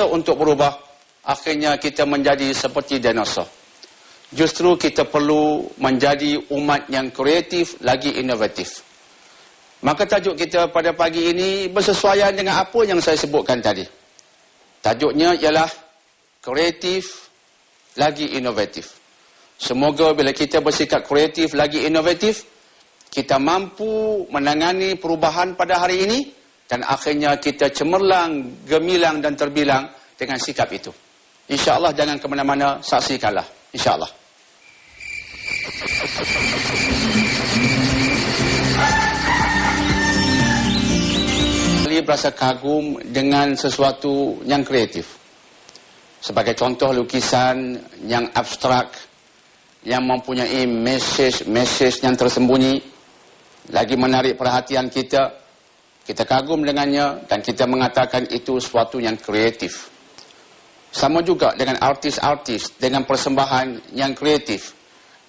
paksa untuk berubah, akhirnya kita menjadi seperti dinosaur. Justru kita perlu menjadi umat yang kreatif lagi inovatif. Maka tajuk kita pada pagi ini bersesuaian dengan apa yang saya sebutkan tadi. Tajuknya ialah kreatif lagi inovatif. Semoga bila kita bersikap kreatif lagi inovatif, kita mampu menangani perubahan pada hari ini dan akhirnya kita cemerlang, gemilang dan terbilang dengan sikap itu. InsyaAllah jangan ke mana-mana, saksikanlah. InsyaAllah. Berasa kagum dengan sesuatu yang kreatif. Sebagai contoh, lukisan yang abstrak, yang mempunyai mesej yang tersembunyi, lagi menarik perhatian kita. Kita kagum dengannya dan kita mengatakan itu sesuatu yang kreatif. Sama juga dengan artis-artis dengan persembahan yang kreatif,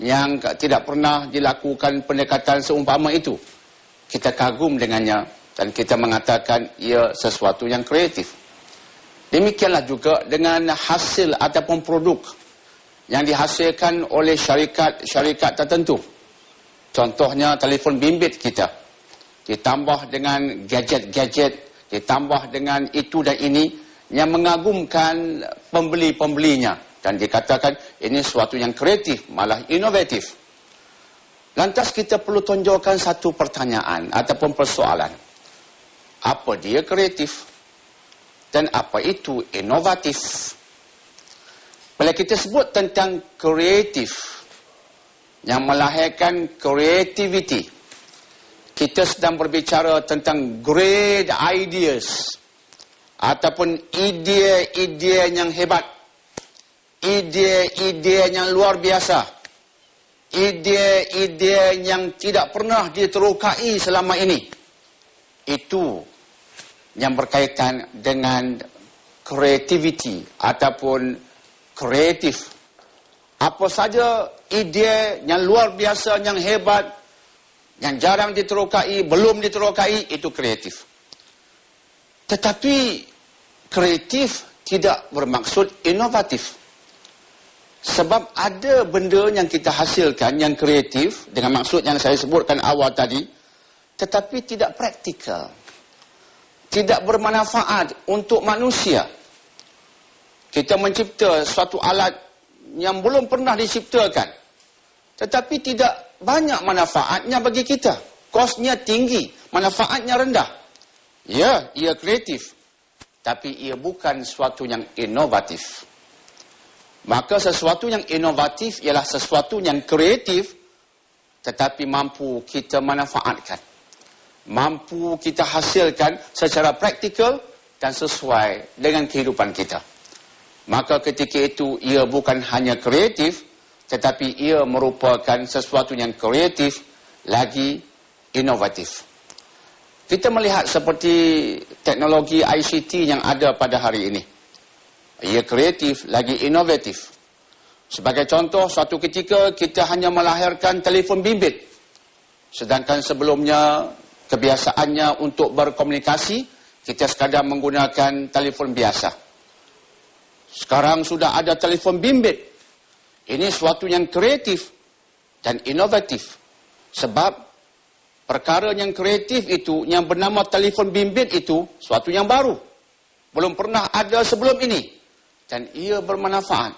yang tidak pernah dilakukan pendekatan seumpama itu. Kita kagum dengannya dan kita mengatakan ia sesuatu yang kreatif. Demikianlah juga dengan hasil ataupun produk yang dihasilkan oleh syarikat tertentu. Contohnya telefon bimbit kita. Ditambah dengan gadget-gadget, ditambah dengan itu dan ini yang mengagumkan pembeli-pembelinya. Dan dikatakan ini sesuatu yang kreatif, malah inovatif. Lantas kita perlu tonjolkan satu pertanyaan ataupun persoalan. Apa dia kreatif? Dan apa itu inovatif? Bila kita sebut tentang kreatif, yang melahirkan creativity, kita sedang berbicara tentang great ideas, ataupun ide-ide yang hebat, ide-ide yang luar biasa, ide-ide yang tidak pernah diterokai selama ini. Itu yang berkaitan dengan creativity ataupun kreatif. Apa saja ide yang luar biasa, yang hebat, yang jarang diterokai, belum diterokai, itu kreatif. Tetapi kreatif tidak bermaksud inovatif. Sebab ada benda yang kita hasilkan yang kreatif, dengan maksud yang saya sebutkan awal tadi, tetapi tidak praktikal. Tidak bermanfaat untuk manusia. Kita mencipta suatu alat yang belum pernah diciptakan, tetapi tidak banyak manfaatnya bagi kita. Kosnya tinggi, manfaatnya rendah. Ya, ia kreatif, tapi ia bukan sesuatu yang inovatif. Maka sesuatu yang inovatif ialah sesuatu yang kreatif, tetapi mampu kita manfaatkan. Mampu kita hasilkan secara praktikal dan sesuai dengan kehidupan kita. Maka ketika itu ia bukan hanya kreatif, tetapi ia merupakan sesuatu yang kreatif lagi inovatif. Kita melihat seperti teknologi ICT yang ada pada hari ini. Ia kreatif lagi inovatif. Sebagai contoh, suatu ketika kita hanya melahirkan telefon bimbit, sedangkan sebelumnya kebiasaannya untuk berkomunikasi, kita sekadar menggunakan telefon biasa. Sekarang sudah ada telefon bimbit. Ini sesuatu yang kreatif dan inovatif. Sebab perkara yang kreatif itu, yang bernama telefon bimbit itu, sesuatu yang baru. Belum pernah ada sebelum ini. Dan ia bermanfaat.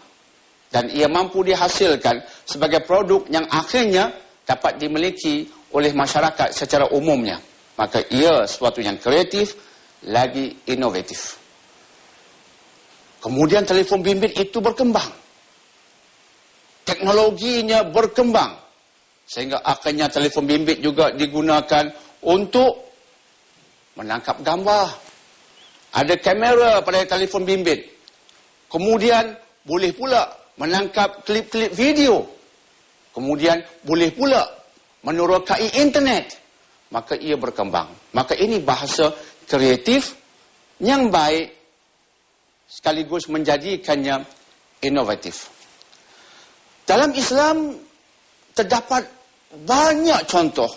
Dan ia mampu dihasilkan sebagai produk yang akhirnya dapat dimiliki oleh masyarakat secara umumnya. Maka ia sesuatu yang kreatif lagi inovatif. Kemudian telefon bimbit itu berkembang. Teknologinya berkembang. Sehingga akhirnya telefon bimbit juga digunakan untuk menangkap gambar. Ada kamera pada telefon bimbit. Kemudian boleh pula menangkap klip-klip video. Kemudian boleh pula menerokai internet. Maka ia berkembang. Maka ini bahasa kreatif yang baik sekaligus menjadikannya inovatif. Dalam Islam terdapat banyak contoh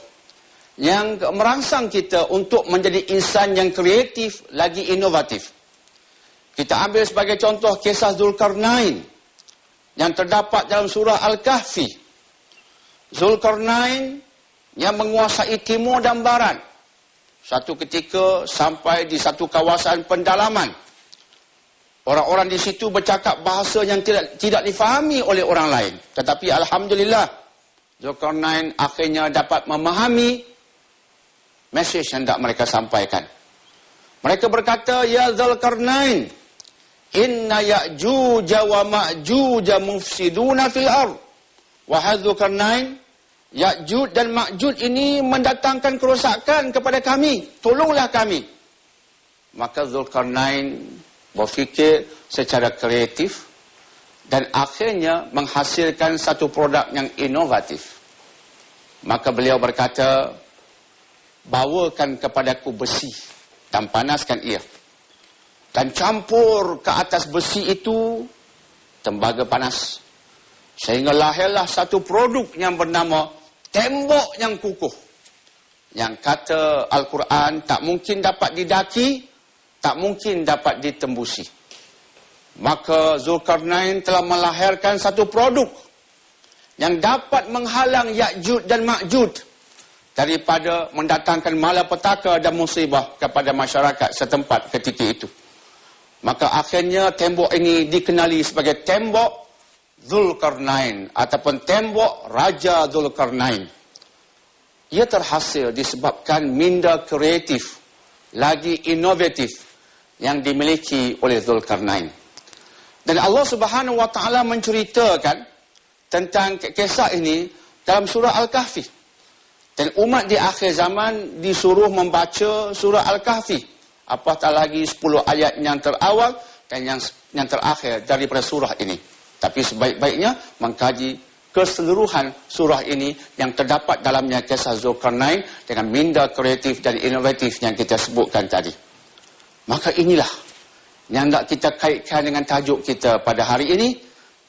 yang merangsang kita untuk menjadi insan yang kreatif lagi inovatif. Kita ambil sebagai contoh kisah Zulkarnain yang terdapat dalam surah Al-Kahfi. Zulkarnain yang menguasai timur dan barat. Satu ketika sampai di satu kawasan pendalaman. Orang-orang di situ bercakap bahasa yang tidak difahami oleh orang lain. Tetapi alhamdulillah, Zulkarnain akhirnya dapat memahami mesej yang hendak mereka sampaikan. Mereka berkata, "Ya Zulkarnain, inna Ya'juj wa Ma'juj mufsiduna fil ard." Wahai Zulkarnain, Ya'juj dan Ma'juj ini mendatangkan kerosakan kepada kami. Tolonglah kami. Maka Zulkarnain berfikir secara kreatif dan akhirnya menghasilkan satu produk yang inovatif. Maka beliau berkata, "Bawakan kepadaku besi dan panaskan ia. Dan campur ke atas besi itu tembaga panas. Sehingga lahirlah satu produk yang bernama tembok yang kukuh. Yang kata Al-Quran tak mungkin dapat didaki, tak mungkin dapat ditembusi." Maka Zulkarnain telah melahirkan satu produk yang dapat menghalang Ya'juj dan Ma'juj daripada mendatangkan malapetaka dan musibah kepada masyarakat setempat ketika itu. Maka akhirnya tembok ini dikenali sebagai tembok Zulkarnain ataupun tembok Raja Zulkarnain. Ia terhasil disebabkan minda kreatif lagi inovatif yang dimiliki oleh Zulkarnain. Dan Allah Subhanahu wa taala menceritakan tentang kisah ini dalam surah Al-Kahfi. Dan umat di akhir zaman disuruh membaca surah Al-Kahfi. Apatah lagi 10 ayat yang terawal dan yang terakhir daripada surah ini. Tapi sebaik-baiknya mengkaji keseluruhan surah ini yang terdapat dalamnya kisah Zulkarnain dengan minda kreatif dan inovatif yang kita sebutkan tadi. Maka inilah yang hendak kita kaitkan dengan tajuk kita pada hari ini,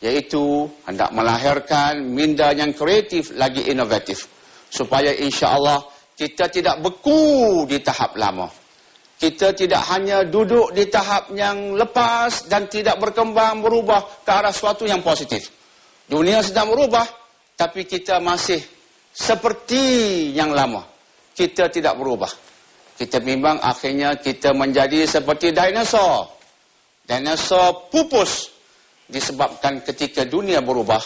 iaitu hendak melahirkan minda yang kreatif lagi inovatif. Supaya insya-Allah kita tidak beku di tahap lama. Kita tidak hanya duduk di tahap yang lepas dan tidak berkembang berubah ke arah suatu yang positif. Dunia sedang berubah, tapi kita masih seperti yang lama. Kita tidak berubah. Kita bimbang akhirnya kita menjadi seperti dinosaur. Dinosaur pupus disebabkan ketika dunia berubah,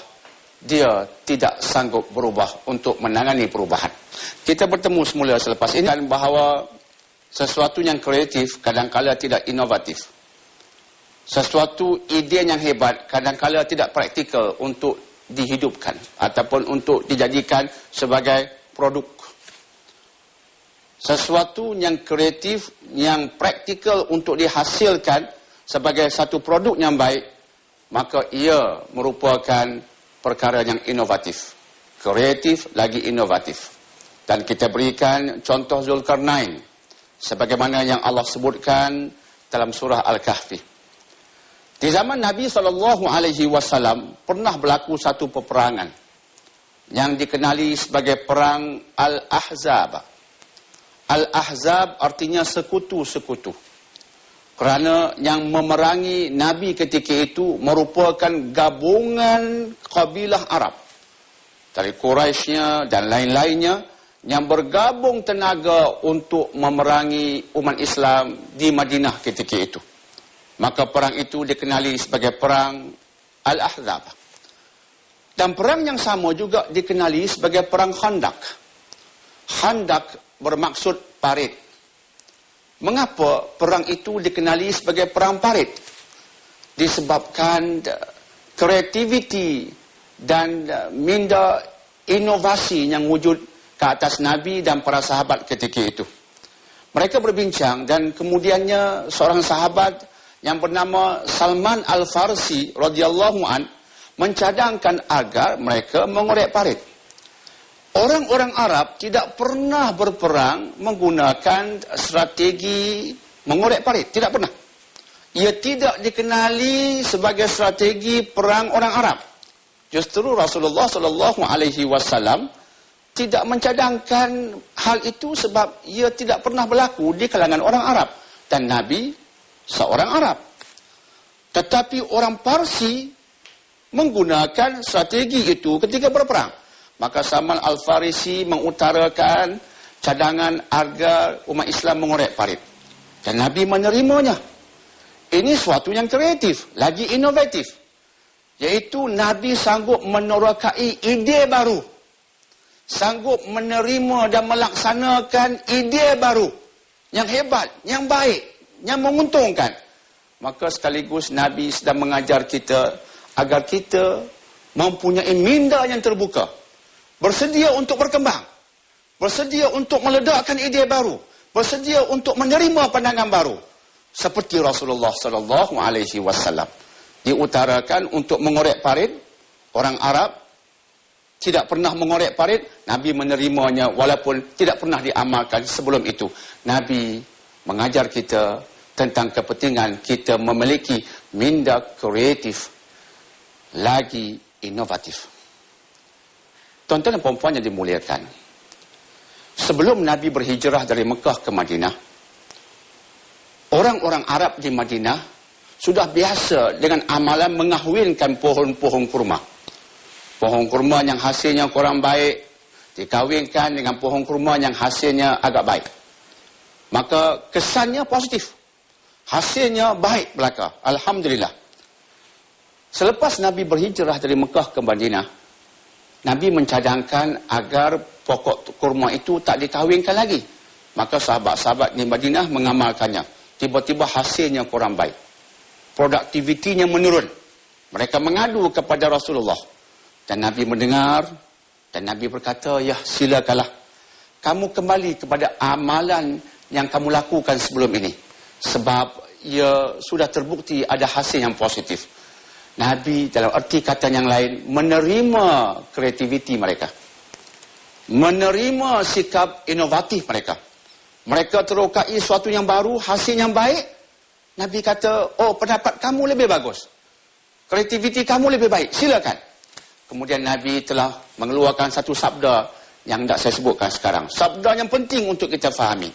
dia tidak sanggup berubah untuk menangani perubahan. Kita bertemu semula selepas ini dan bahawa sesuatu yang kreatif kadang-kala tidak inovatif. Sesuatu ide yang hebat kadang-kala tidak praktikal untuk dihidupkan ataupun untuk dijadikan sebagai produk. Sesuatu yang kreatif, yang praktikal untuk dihasilkan sebagai satu produk yang baik, maka ia merupakan perkara yang inovatif. Kreatif lagi inovatif. Dan kita berikan contoh Zulkarnain sebagaimana yang Allah sebutkan dalam surah Al-Kahfi. Di zaman Nabi SAW pernah berlaku satu peperangan yang dikenali sebagai perang Al-Ahzab. Al-Ahzab artinya sekutu-sekutu. Kerana yang memerangi Nabi ketika itu merupakan gabungan kabilah Arab. Dari Quraisynya dan lain-lainnya yang bergabung tenaga untuk memerangi umat Islam di Madinah ketika itu. Maka perang itu dikenali sebagai perang Al-Ahzab. Dan perang yang sama juga dikenali sebagai perang Khandaq. Khandaq bermaksud parit. Mengapa perang itu dikenali sebagai perang parit? Disebabkan kreativiti dan minda inovasi yang wujud ke atas Nabi dan para sahabat ketika itu. Mereka berbincang dan kemudiannya seorang sahabat yang bernama Salman Al-Farsi radhiyallahu an mencadangkan agar mereka mengorek parit. Orang-orang Arab tidak pernah berperang menggunakan strategi mengorek parit. Tidak pernah. Ia tidak dikenali sebagai strategi perang orang Arab. Justru Rasulullah SAW tidak mencadangkan hal itu sebab ia tidak pernah berlaku di kalangan orang Arab. Dan Nabi seorang Arab. Tetapi orang Parsi menggunakan strategi itu ketika berperang. Maka Salman Al-Farisi mengutarakan cadangan agar umat Islam mengorek parit. Dan Nabi menerimanya. Ini suatu yang kreatif, lagi inovatif. Iaitu Nabi sanggup menerokai ide baru. Sanggup menerima dan melaksanakan ide baru. Yang hebat, yang baik, yang menguntungkan. Maka sekaligus Nabi sedang mengajar kita agar kita mempunyai minda yang terbuka. Bersedia untuk berkembang. Bersedia untuk meledakkan ide baru. Bersedia untuk menerima pandangan baru. Seperti Rasulullah sallallahu alaihi wasallam. Diutarakan untuk mengorek parit. Orang Arab tidak pernah mengorek parit. Nabi menerimanya walaupun tidak pernah diamalkan sebelum itu. Nabi mengajar kita tentang kepentingan kita memiliki minda kreatif lagi inovatif. Tuan-tuan dan puan-puan yang dimuliakan, sebelum Nabi berhijrah dari Mekah ke Madinah, orang-orang Arab di Madinah sudah biasa dengan amalan mengahwinkan pohon-pohon kurma. Pohon kurma yang hasilnya kurang baik dikahwinkan dengan pohon kurma yang hasilnya agak baik. Maka kesannya positif. Hasilnya baik belaka. Alhamdulillah. Selepas Nabi berhijrah dari Mekah ke Madinah, Nabi mencadangkan agar pokok kurma itu tak dikahwinkan lagi. Maka sahabat-sahabat di Madinah mengamalkannya. Tiba-tiba hasilnya kurang baik. Produktivitinya menurun. Mereka mengadu kepada Rasulullah. Dan Nabi mendengar. Dan Nabi berkata, ya silakanlah. Kamu kembali kepada amalan yang kamu lakukan sebelum ini. Sebab ia sudah terbukti ada hasil yang positif. Nabi dalam arti kata yang lain menerima kreativiti mereka. Menerima sikap inovatif mereka. Mereka terokai sesuatu yang baru, hasil yang baik. Nabi kata, oh pendapat kamu lebih bagus. Kreativiti kamu lebih baik, silakan. Kemudian Nabi telah mengeluarkan satu sabda yang tidak saya sebutkan sekarang. Sabda yang penting untuk kita fahami.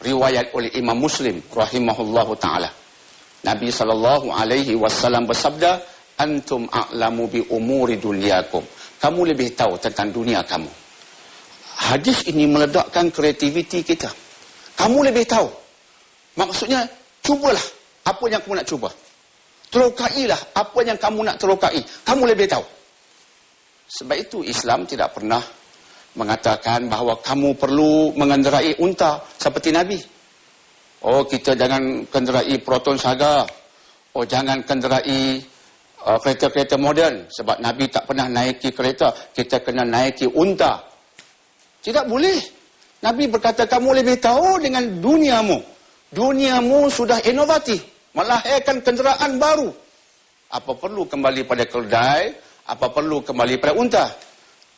Riwayat oleh Imam Muslim rahimahullahu ta'ala. Nabi SAW bersabda, antum a'lamu bi umuri dunyakum. Kamu lebih tahu tentang dunia kamu. Hadis ini meledakkan kreativiti kita. Kamu lebih tahu. Maksudnya, cubalah apa yang kamu nak cuba. Terokailah apa yang kamu nak terokai. Kamu lebih tahu. Sebab itu Islam tidak pernah mengatakan bahawa kamu perlu mengendarai unta seperti Nabi. Oh, kita jangan kendarai proton saga. Oh, jangan kendarai kereta-kereta moden. Sebab Nabi tak pernah naiki kereta. Kita kena naiki unta. Tidak boleh. Nabi berkata, kamu lebih tahu dengan duniamu. Duniamu sudah inovatif. Melahirkan kenderaan baru. Apa perlu kembali pada keldai? Apa perlu kembali pada unta?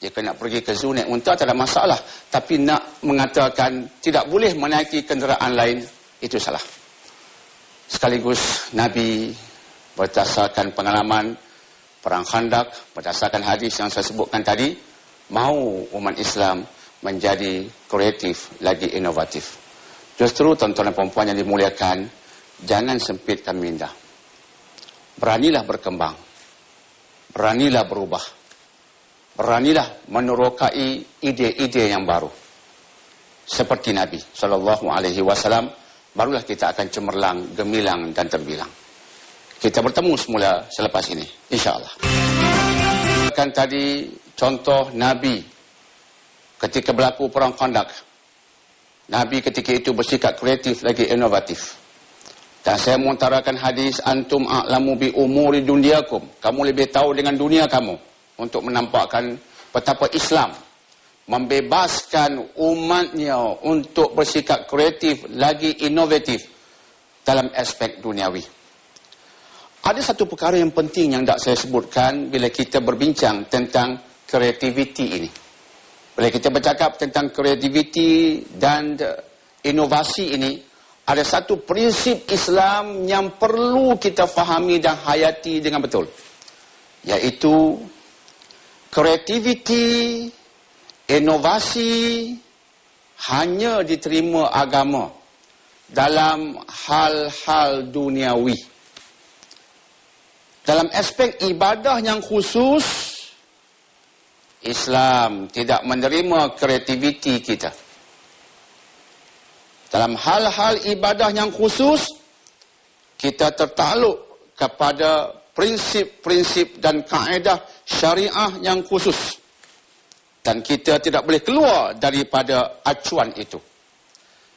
Jika nak pergi ke zoo naik unta tak ada masalah. Tapi nak mengatakan tidak boleh menaiki kenderaan lain, itu salah. Sekaligus Nabi berdasarkan pengalaman Perang Khandak, berdasarkan hadis yang saya sebutkan tadi, mahu umat Islam menjadi kreatif lagi inovatif. Justru tuan-tuan dan puan-puan yang dimuliakan, jangan sempitkan minda. Beranilah berkembang. Beranilah berubah. Beranilah menerokai ide-ide yang baru. Seperti Nabi SAW, barulah kita akan cemerlang, gemilang dan terbilang. Kita bertemu semula selepas ini, insyaAllah. Kan tadi contoh Nabi ketika berlaku Perang Khandak. Nabi ketika itu bersikap kreatif lagi inovatif. Dan saya mengutarakan hadis, antum a'lamu bi umuri dunyakum. Kamu lebih tahu dengan dunia kamu. Untuk menampakkan betapa Islam membebaskan umatnya untuk bersikap kreatif lagi inovatif dalam aspek duniawi. Ada satu perkara yang penting yang tak saya sebutkan bila kita berbincang tentang kreativiti ini. Bila kita bercakap tentang kreativiti dan inovasi ini, ada satu prinsip Islam yang perlu kita fahami dan hayati dengan betul. Iaitu kreativiti, inovasi hanya diterima agama dalam hal-hal duniawi. Dalam aspek ibadah yang khusus, Islam tidak menerima kreativiti kita. Dalam hal-hal ibadah yang khusus, kita tertakluk kepada prinsip-prinsip dan kaedah syariah yang khusus. Dan kita tidak boleh keluar daripada acuan itu.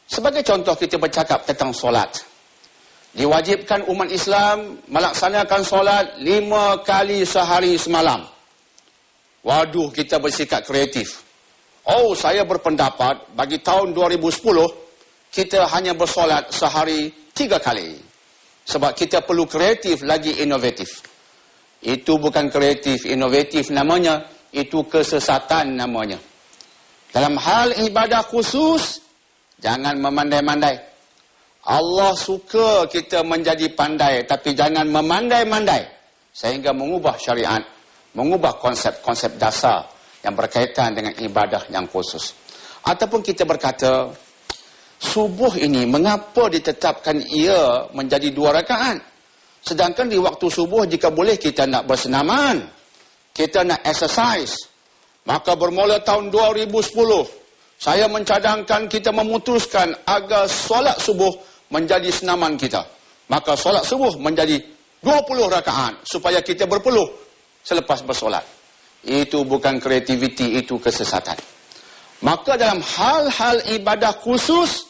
Sebagai contoh, kita bercakap tentang solat. Diwajibkan umat Islam melaksanakan solat 5 kali sehari semalam. Waduh, kita bersikap kreatif. Oh, saya berpendapat bagi tahun 2010, kita hanya bersolat sehari 3 kali. Sebab kita perlu kreatif lagi inovatif. Itu bukan kreatif, inovatif namanya. Itu kesesatan namanya. Dalam hal ibadah khusus, jangan memandai-mandai. Allah suka kita menjadi pandai, tapi jangan memandai-mandai sehingga mengubah syariat, mengubah konsep-konsep dasar yang berkaitan dengan ibadah yang khusus. Ataupun kita berkata, subuh ini mengapa ditetapkan ia menjadi 2 rakaat? Sedangkan di waktu subuh jika boleh kita nak bersenaman, kita nak exercise. Maka bermula tahun 2010, saya mencadangkan kita memutuskan agar solat subuh menjadi senaman kita. Maka solat subuh menjadi 20 rakaat supaya kita berpeluh selepas bersolat. Itu bukan kreativiti, itu kesesatan. Maka dalam hal-hal ibadah khusus,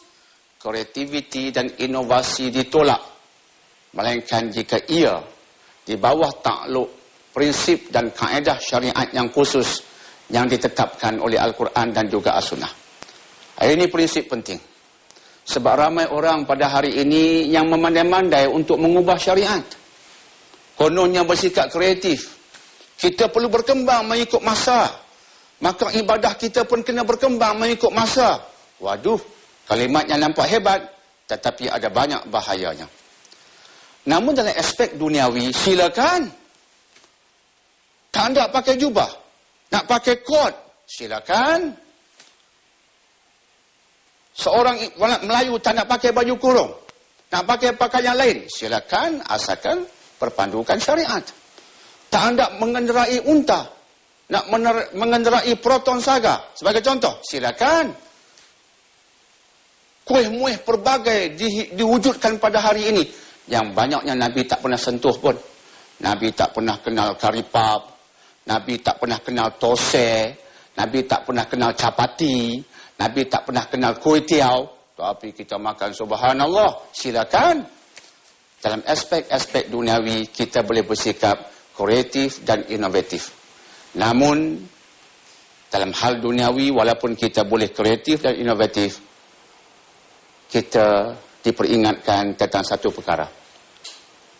kreativiti dan inovasi ditolak. Melainkan jika ia di bawah takluk prinsip dan kaedah syariat yang khusus yang ditetapkan oleh Al-Quran dan juga As-Sunnah. Ini prinsip penting. Sebab ramai orang pada hari ini yang memandai-mandai untuk mengubah syariat. Kononnya bersikap kreatif. Kita perlu berkembang mengikut masa. Maka ibadah kita pun kena berkembang mengikut masa. Waduh, kalimatnya nampak hebat, tetapi ada banyak bahayanya. Namun dalam aspek duniawi, silakan. Tak nak pakai jubah, nak pakai kot, silakan. Seorang Melayu tak nak pakai baju kurung, nak pakai pakaian lain, silakan, asalkan berpandukan syariat. Tak hendak mengenderai unta, nak mengenderai proton saga, sebagai contoh, silakan. Kuih-muih pelbagai diwujudkan pada hari ini, yang banyaknya Nabi tak pernah sentuh pun. Nabi tak pernah kenal karipap, Nabi tak pernah kenal tose, Nabi tak pernah kenal capati, Nabi tak pernah kenal kuih tiaw. Tapi kita makan, subhanallah, silakan. Dalam aspek-aspek duniawi, kita boleh bersikap kreatif dan inovatif. Namun, dalam hal duniawi, walaupun kita boleh kreatif dan inovatif, kita diperingatkan tentang satu perkara.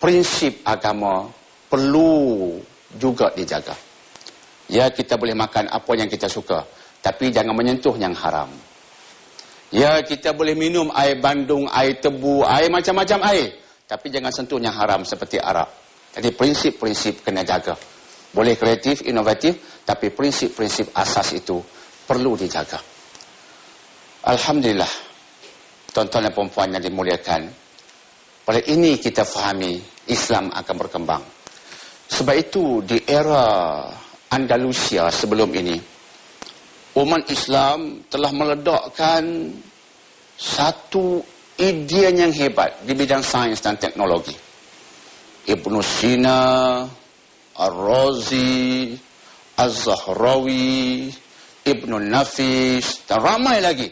Prinsip agama perlu juga dijaga. Ya, kita boleh makan apa yang kita suka, tapi jangan menyentuh yang haram. Ya, kita boleh minum air bandung, air tebu, air macam-macam air, tapi jangan sentuh yang haram seperti arak. Jadi prinsip-prinsip kena jaga. Boleh kreatif, inovatif, tapi prinsip-prinsip asas itu perlu dijaga. Alhamdulillah, tuan-tuan dan puan-puan yang dimuliakan, pada ini kita fahami Islam akan berkembang. Sebab itu di era Andalusia sebelum ini, umat Islam telah meledakkan satu idea yang hebat di bidang sains dan teknologi. Ibn Sina, Ar-Razi, Az-Zahrawi, Ibn Nafis, dan ramai lagi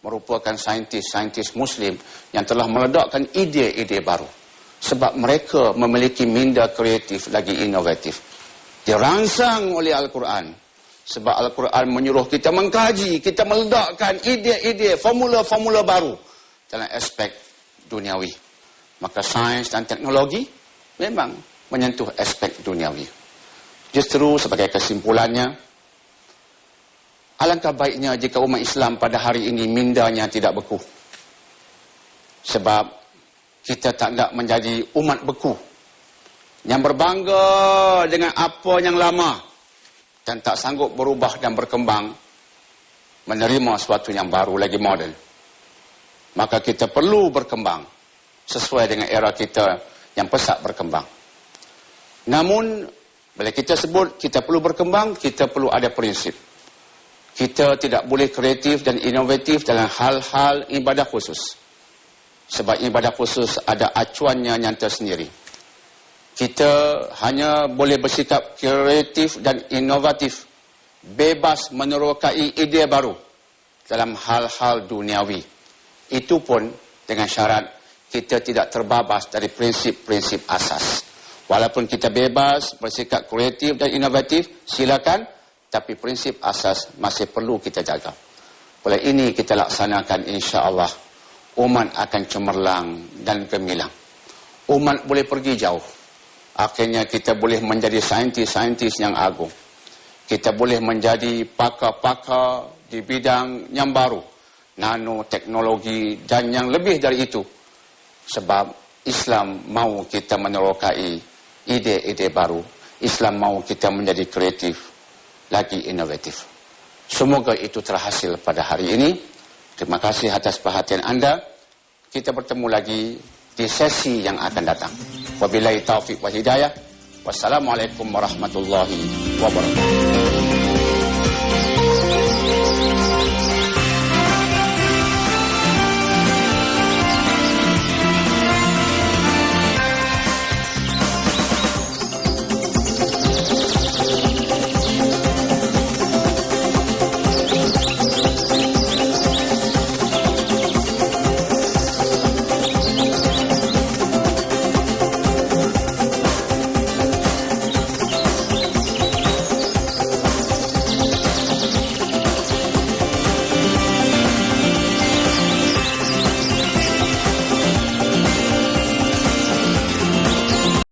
merupakan saintis-saintis Muslim yang telah meledakkan ide-ide baru. Sebab mereka memiliki minda kreatif lagi inovatif. Dirangsang oleh Al-Quran. Sebab Al-Quran menyuruh kita mengkaji, kita meledakkan ide-ide, formula-formula baru dalam aspek duniawi. Maka sains dan teknologi memang menyentuh aspek duniawi. Justru sebagai kesimpulannya, alangkah baiknya jika umat Islam pada hari ini mindanya tidak beku. Sebab kita tak nak menjadi umat beku yang berbangga dengan apa yang lama dan tak sanggup berubah dan berkembang menerima sesuatu yang baru lagi moden. Maka kita perlu berkembang sesuai dengan era kita yang pesat berkembang. Namun, bila kita sebut kita perlu berkembang, kita perlu ada prinsip. Kita tidak boleh kreatif dan inovatif dalam hal-hal ibadah khusus. Sebab ibadah khusus ada acuannya yang tersendiri. Kita hanya boleh bersikap kreatif dan inovatif, bebas menerokai ide baru dalam hal-hal duniawi. Itu pun dengan syarat kita tidak terbabas dari prinsip-prinsip asas. Walaupun kita bebas bersikap kreatif dan inovatif, silakan, tapi prinsip asas masih perlu kita jaga. Oleh ini kita laksanakan, insya-Allah umat akan cemerlang dan gemilang. Umat boleh pergi jauh. Akhirnya kita boleh menjadi saintis-saintis yang agung. Kita boleh menjadi pakar-pakar di bidang yang baru, nanoteknologi dan yang lebih dari itu. Sebab Islam mahu kita menerokai ide-ide baru. Islam mahu kita menjadi kreatif, lagi inovatif. Semoga itu terhasil pada hari ini. Terima kasih atas perhatian anda. Kita bertemu lagi di sesi yang akan datang. Wabillahi taufiq wal hidayah. Wassalamualaikum warahmatullahi wabarakatuh.